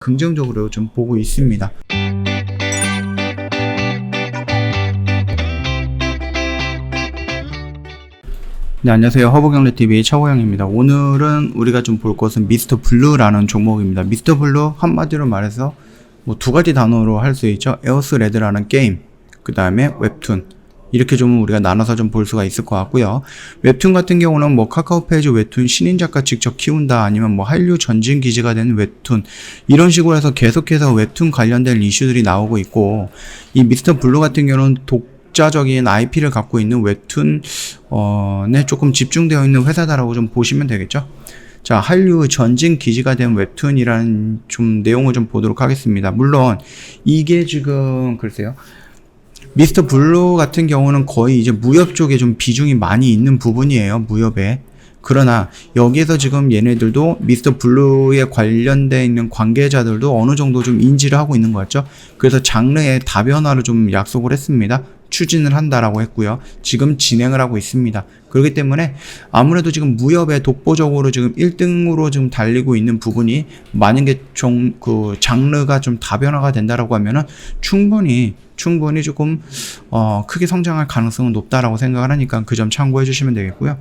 긍정적으로 좀 보고 있습니다. 네, 안녕하세요. 허브경제TV 차호영입니다. 오늘은 우리가 좀 볼 것은 미스터 블루라는 종목입니다. 미스터 블루 한마디로 말해서 뭐 두 가지 단어로 할 수 있죠. 에어스 레드라는 게임, 그 다음에 웹툰, 이렇게 좀 우리가 나눠서 좀 볼 수가 있을 것 같고요. 웹툰 같은 경우는 뭐 카카오 페이지 웹툰 신인 작가 직접 키운다, 아니면 뭐 한류 전진 기지가 되는 웹툰, 이런 식으로 해서 계속해서 웹툰 관련된 이슈들이 나오고 있고, 이 미스터 블루 같은 경우는 독자적인 IP를 갖고 있는 웹툰에 조금 집중되어 있는 회사다라고 좀 보시면 되겠죠. 자, 한류 전진 기지가 된 웹툰이라는 좀 내용을 좀 보도록 하겠습니다. 물론 이게 지금 글쎄요, 미스터 블루 같은 경우는 거의 이제 무협 쪽에 좀 비중이 많이 있는 부분이에요, 무협에. 그러나 여기에서 지금 얘네들도 미스터 블루에 관련되어 있는 관계자들도 어느 정도 좀 인지를 하고 있는 것 같죠. 그래서 장르의 다변화를 좀 약속을 했습니다. 추진을 한다라고 했고요. 지금 진행을 하고 있습니다. 그렇기 때문에 아무래도 지금 무협에 독보적으로 지금 1등으로 지금 달리고 있는 부분이, 만약에 좀 그 장르가 좀 다변화가 된다라고 하면은 충분히 조금 크게 성장할 가능성은 높다라고 생각을 하니까 그 점 참고해 주시면 되겠고요.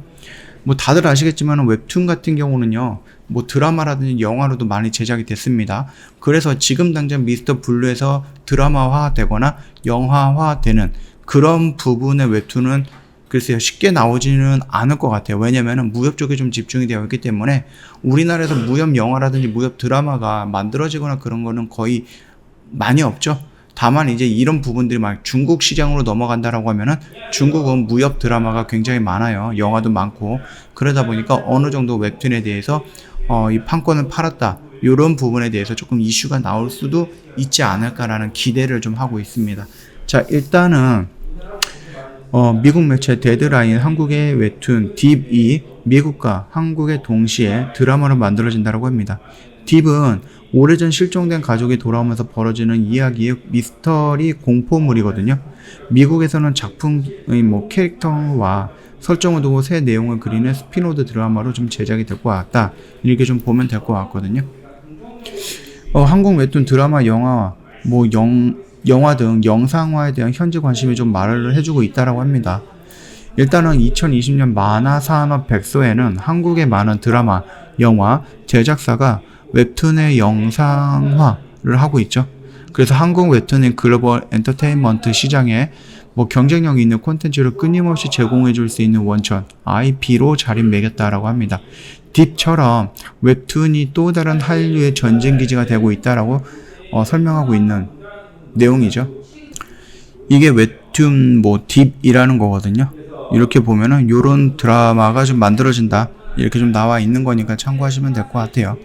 뭐 다들 아시겠지만 웹툰 같은 경우는요, 뭐 드라마라든지 영화로도 많이 제작이 됐습니다. 그래서 지금 당장 미스터 블루에서 드라마화 되거나 영화화 되는 그런 부분의 웹툰은 글쎄요, 쉽게 나오지는 않을 것 같아요. 왜냐면은 무협 쪽에 좀 집중이 되어 있기 때문에 우리나라에서 무협 영화라든지 무협 드라마가 만들어지거나 그런 거는 거의 많이 없죠. 다만 이제 이런 부분들이 막 중국 시장으로 넘어간다라고 하면은, 중국은 무협 드라마가 굉장히 많아요. 영화도 많고. 그러다 보니까 어느 정도 웹툰에 대해서 이 판권을 팔았다, 이런 부분에 대해서 조금 이슈가 나올 수도 있지 않을까라는 기대를 좀 하고 있습니다. 자, 일단은 미국 매체 데드라인 한국의 웹툰 딥이 미국과 한국에 동시에 드라마로 만들어진다고 합니다. 딥은 오래전 실종된 가족이 돌아오면서 벌어지는 이야기의 미스터리 공포물이거든요. 미국에서는 작품의 뭐 캐릭터와 설정을 두고 새 내용을 그리는 스피노드 드라마로 좀 제작이 될 것 같다, 이렇게 좀 보면 될 것 같거든요. 한국 웹툰 드라마, 영화, 영화 등 영상화에 대한 현지 관심이 좀 말을 해주고 있다라고 합니다. 일단은 2020년 만화산업 백서에는 한국의 많은 드라마, 영화 제작사가 웹툰의 영상화를 하고 있죠. 그래서 한국 웹툰인 글로벌 엔터테인먼트 시장에 뭐 경쟁력 있는 콘텐츠를 끊임없이 제공해 줄 수 있는 원천, IP로 자리매겼다라고 합니다. 딥처럼 웹툰이 또 다른 한류의 전진기지가 되고 있다라고 설명하고 있는 내용이죠. 이게 웹툰 뭐 딥이라는 거거든요. 이렇게 보면은 요런 드라마가 좀 만들어진다, 이렇게 좀 나와 있는 거니까 참고하시면 될 것 같아요.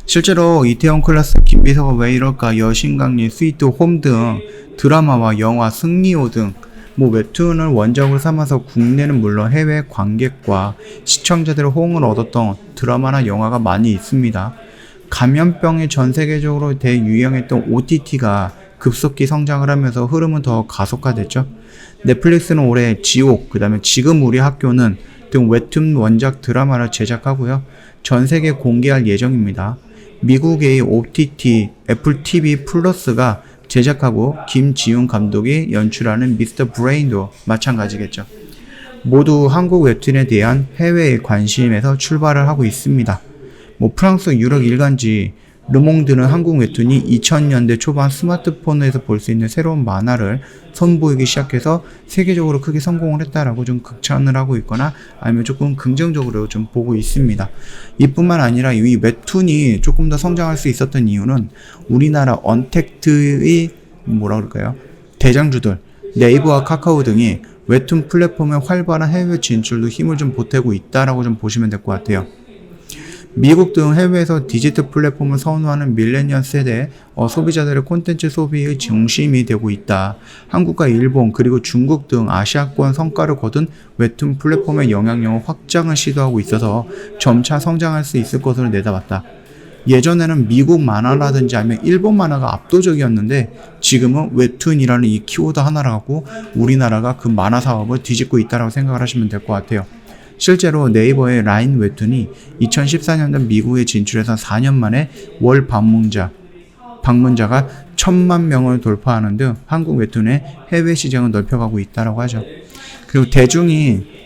실제로 이태원 클라스, 김비서가 왜 이럴까, 여신강림, 스위트 홈 등 드라마와 영화, 승리호 등 뭐 웹툰을 원작으로 삼아서 국내는 물론 해외 관객과 시청자들의 호응을 얻었던 드라마나 영화가 많이 있습니다. 감염병이 전 세계적으로 대유행했던 OTT가 급속히 성장을 하면서 흐름은 더 가속화됐죠. 넷플릭스는 올해 지옥, 그 다음에 지금 우리 학교는 등 웹툰 원작 드라마를 제작하고요, 전 세계에 공개할 예정입니다. 미국의 OTT 애플 TV 플러스가 제작하고 김지훈 감독이 연출하는 미스터 브레인도 마찬가지겠죠. 모두 한국 웹툰에 대한 해외의 관심에서 출발을 하고 있습니다. 뭐 프랑스 유럽 일간지 르몽드는 한국 웹툰이 2000년대 초반 스마트폰에서 볼 수 있는 새로운 만화를 선보이기 시작해서 세계적으로 크게 성공을 했다라고 좀 극찬을 하고 있거나 아니면 조금 긍정적으로 좀 보고 있습니다. 이뿐만 아니라 이 웹툰이 조금 더 성장할 수 있었던 이유는 우리나라 언택트의 대장주들 네이버와 카카오 등이 웹툰 플랫폼의 활발한 해외 진출도 힘을 좀 보태고 있다라고 좀 보시면 될 것 같아요. 미국 등 해외에서 디지털 플랫폼을 선호하는 밀레니얼 세대 소비자들의 콘텐츠 소비의 중심이 되고 있다. 한국과 일본 그리고 중국 등 아시아권 성과를 거둔 웹툰 플랫폼의 영향력 확장을 시도하고 있어서 점차 성장할 수 있을 것으로 내다봤다. 예전에는 미국 만화라든지 아니면 일본 만화가 압도적이었는데 지금은 웹툰이라는 이 키워드 하나를 갖고 우리나라가 그 만화 사업을 뒤집고 있다고 생각을 하시면 될 것 같아요. 실제로 네이버의 라인 웹툰이 2014년도 미국에 진출해서 4년 만에 월 방문자 방문자가 1000만 명을 돌파하는 등 한국 웹툰의 해외 시장을 넓혀가고 있다라고 하죠. 그리고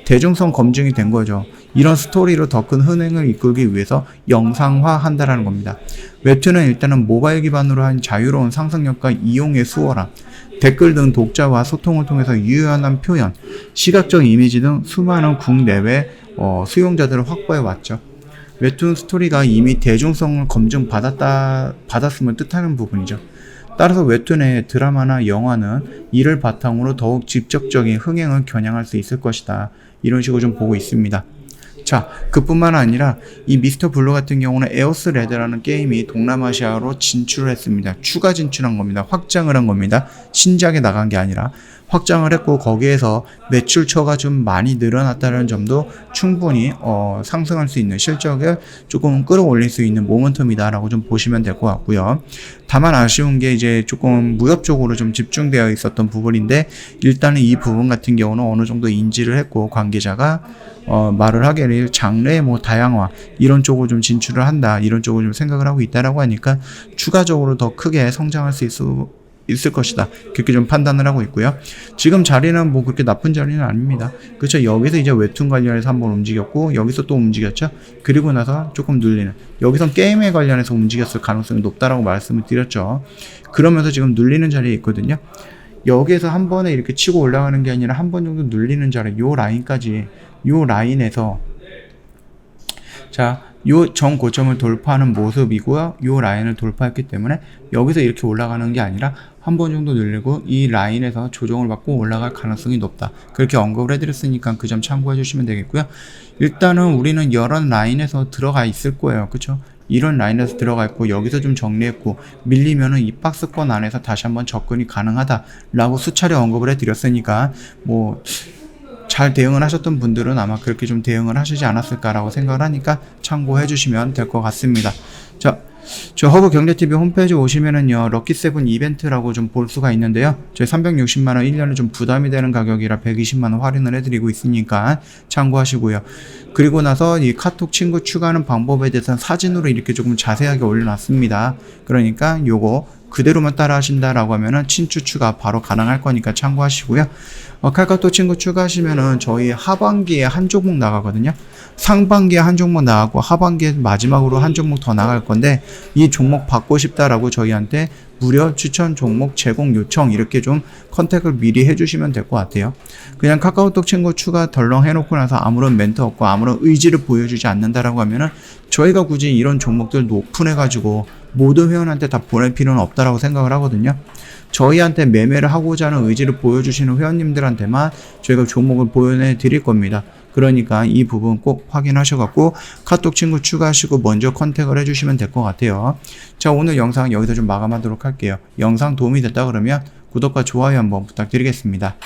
대중성 검증이 된 거죠. 이런 스토리로 더 큰 흥행을 이끌기 위해서 영상화한다라는 겁니다. 웹툰은 일단은 모바일 기반으로 한 자유로운 상상력과 이용의 수월함, 댓글 등 독자와 소통을 통해서 유연한 표현, 시각적 이미지 등 수많은 국내외 수용자들을 확보해 왔죠. 웹툰 스토리가 이미 대중성을 받았음을 뜻하는 부분이죠. 따라서 웹툰의 드라마나 영화는 이를 바탕으로 더욱 직접적인 흥행을 겨냥할 수 있을 것이다. 이런 식으로 좀 보고 있습니다. 자, 그뿐만 아니라 이 미스터 블루 같은 경우는 에오스 레드라는 게임이 동남아시아로 진출을 했습니다. 추가 진출한 겁니다. 확장을 한 겁니다. 신작에 나간 게 아니라 확장을 했고 거기에서 매출처가 좀 많이 늘어났다는 점도 충분히 상승할 수 있는 실적을 조금 끌어올릴 수 있는 모멘텀이다라고 좀 보시면 될 것 같고요. 다만 아쉬운 게 이제 조금 무협 쪽으로 좀 집중되어 있었던 부분인데 일단은 이 부분 같은 경우는 어느 정도 인지를 했고 관계자가 말을 하기를 장르의 뭐 다양화 이런 쪽으로 좀 진출을 한다 이런 쪽으로 좀 생각을 하고 있다라고 하니까 추가적으로 더 크게 성장할 수 있을 것이다. 그렇게 좀 판단을 하고 있고요. 지금 자리는 뭐 그렇게 나쁜 자리는 아닙니다. 그렇죠. 여기서 이제 웹툰 관련해서 한번 움직였고 여기서 또 움직였죠. 그리고 나서 조금 눌리는 여기선 게임에 관련해서 움직였을 가능성이 높다라고 말씀을 드렸죠. 그러면서 지금 눌리는 자리에 있거든요. 여기에서 한 번에 이렇게 치고 올라가는 게 아니라 한 번 정도 눌리는 자리 요 라인까지 요 라인에서 자 요 정 고점을 돌파하는 모습이고요. 요 라인을 돌파했기 때문에 여기서 이렇게 올라가는 게 아니라 한 번 정도 늘리고 이 라인에서 조정을 받고 올라갈 가능성이 높다. 그렇게 언급을 해드렸으니까 그 점 참고해 주시면 되겠고요. 일단은 우리는 여러 라인에서 들어가 있을 거예요. 그쵸? 이런 라인에서 들어가 있고 여기서 좀 정리했고 밀리면은 이 박스권 안에서 다시 한번 접근이 가능하다라고 수차례 언급을 해드렸으니까 뭐 잘 대응을 하셨던 분들은 아마 그렇게 좀 대응을 하시지 않았을까라고 생각을 하니까 참고해 주시면 될 것 같습니다. 자, 저 허브경제TV 홈페이지 오시면은요 럭키세븐 이벤트라고 좀 볼 수가 있는데요 저희 360만원 1년에 좀 부담이 되는 가격이라 120만원 할인을 해드리고 있으니까 참고하시고요. 그리고 나서 이 카톡 친구 추가하는 방법에 대해서는 사진으로 이렇게 조금 자세하게 올려놨습니다. 그러니까 요거 그대로만 따라 하신다라고 하면은 친추 추가 바로 가능할 거니까 참고하시고요. 카카오톡 친구 추가하시면은 저희 하반기에 한 종목 나가거든요. 상반기에 한 종목 나가고 하반기에 마지막으로 한 종목 더 나갈 건데 이 종목 받고 싶다라고 저희한테 무료 추천 종목 제공 요청 이렇게 좀 컨택을 미리 해주시면 될 것 같아요. 그냥 카카오톡 친구 추가 덜렁 해놓고 나서 아무런 멘트 없고 아무런 의지를 보여주지 않는다라고 하면은 저희가 굳이 이런 종목들 오픈해가지고 모든 회원한테 다 보낼 필요는 없다라고 생각을 하거든요. 저희한테 매매를 하고자 하는 의지를 보여주시는 회원님들한테만 저희가 종목을 보내드릴 겁니다. 그러니까 이 부분 꼭 확인하셔갖고 카톡 친구 추가하시고 먼저 컨택을 해주시면 될 것 같아요. 자, 오늘 영상 여기서 좀 마감하도록 할게요. 영상 도움이 됐다 그러면 구독과 좋아요 한번 부탁드리겠습니다.